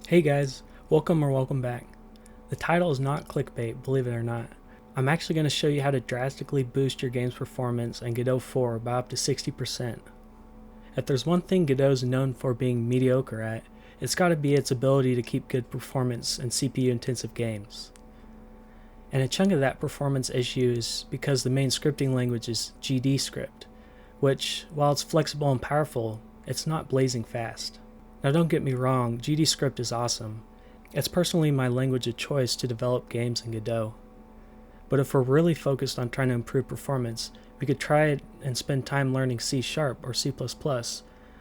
Hey guys, welcome back. The title is not clickbait, believe it or not. I'm actually going to show you how to drastically boost your game's performance in Godot 4 by up to 60%. If there's one thing Godot is known for being mediocre at, it's got to be its ability to keep good performance in CPU intensive games. And a chunk of that performance issue is because the main scripting language is GDScript, which, while it's flexible and powerful, it's not blazing fast. Now don't get me wrong, GDScript is awesome. It's personally my language of choice to develop games in Godot. But if we're really focused on trying to improve performance, we could try it and spend time learning C# or C++.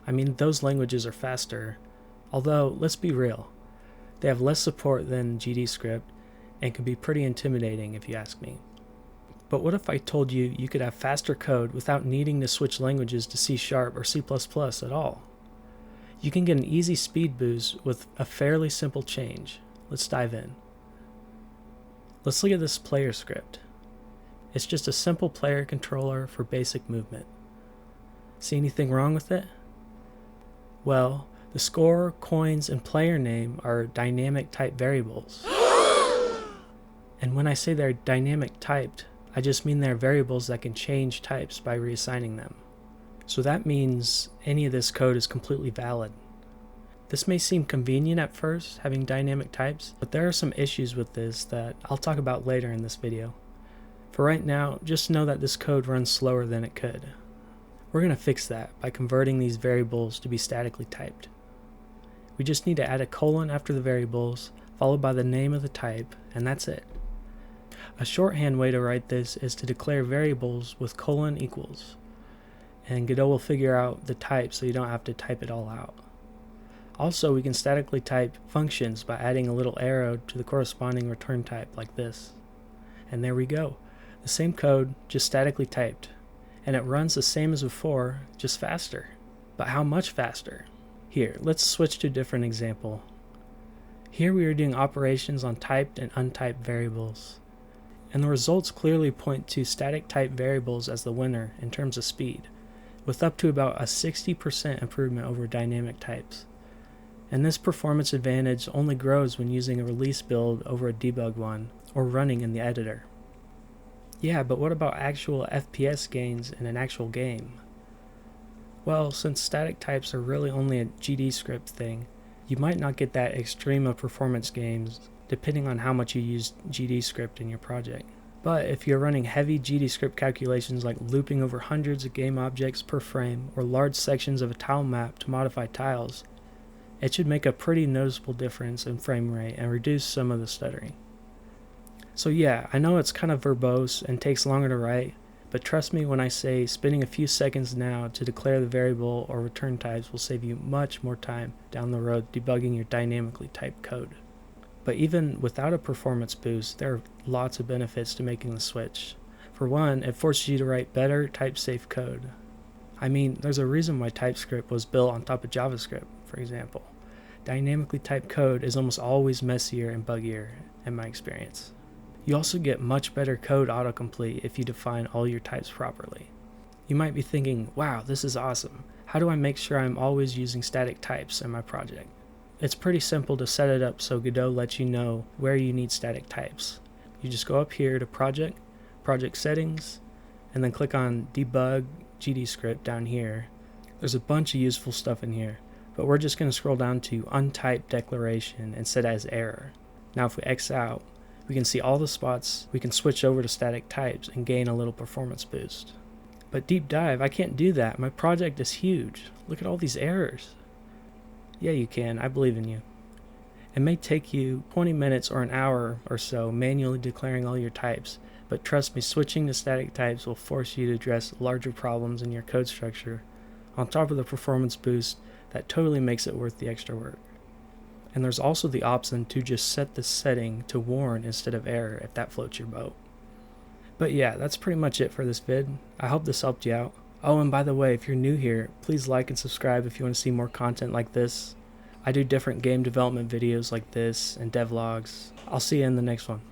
I mean, those languages are faster. Although, let's be real, they have less support than GDScript and can be pretty intimidating if you ask me. But what if I told you you could have faster code without needing to switch languages to C# or C++ at all? You can get an easy speed boost with a fairly simple change. Let's dive in. Let's look at this player script. It's just a simple player controller for basic movement. See anything wrong with it? Well, the score, coins, and player name are dynamic type variables. And when I say they're dynamic typed, I just mean they're variables that can change types by reassigning them. So that means any of this code is completely valid. This may seem convenient at first, having dynamic types, but there are some issues with this that I'll talk about later in this video. For right now, just know that this code runs slower than it could. We're going to fix that by converting these variables to be statically typed. We just need to add a colon after the variables, followed by the name of the type, and that's it. A shorthand way to write this is to declare variables with colon equals. And Godot will figure out the type so you don't have to type it all out. Also, we can statically type functions by adding a little arrow to the corresponding return type like this. And there we go. The same code, just statically typed. And it runs the same as before, just faster. But how much faster? Here, let's switch to a different example. Here we are doing operations on typed and untyped variables. And the results clearly point to static type variables as the winner in terms of speed, with up to about a 60% improvement over dynamic types. And this performance advantage only grows when using a release build over a debug one, or running in the editor. Yeah, but what about actual FPS gains in an actual game? Well, since static types are really only a GDScript thing, you might not get that extreme of performance gains depending on how much you use GDScript in your project. But if you're running heavy GDScript calculations like looping over hundreds of game objects per frame or large sections of a tile map to modify tiles, it should make a pretty noticeable difference in frame rate and reduce some of the stuttering. So yeah, I know it's kind of verbose and takes longer to write, but trust me when I say spending a few seconds now to declare the variable or return types will save you much more time down the road debugging your dynamically typed code. But even without a performance boost, there are lots of benefits to making the switch. For one, it forces you to write better type-safe code. I mean, there's a reason why TypeScript was built on top of JavaScript, for example. Dynamically typed code is almost always messier and buggier, in my experience. You also get much better code autocomplete if you define all your types properly. You might be thinking, wow, this is awesome. How do I make sure I'm always using static types in my project? It's pretty simple to set it up so Godot lets you know where you need static types. You just go up here to Project, Project Settings, and then click on Debug GDScript down here. There's a bunch of useful stuff in here, but we're just going to scroll down to Untyped Declaration and set as Error. Now if we X out, we can see all the spots we can switch over to static types and gain a little performance boost. But deep dive, I can't do that. My project is huge. Look at all these errors. Yeah, you can. I believe in you. It may take you 20 minutes or an hour or so manually declaring all your types, but trust me, switching to static types will force you to address larger problems in your code structure, on top of the performance boost that totally makes it worth the extra work. And there's also the option to just set the setting to warn instead of error if that floats your boat. But yeah, that's pretty much it for this vid. I hope this helped you out. Oh, and by the way, if you're new here, please like and subscribe if you want to see more content like this. I do different game development videos like this and devlogs. I'll see you in the next one.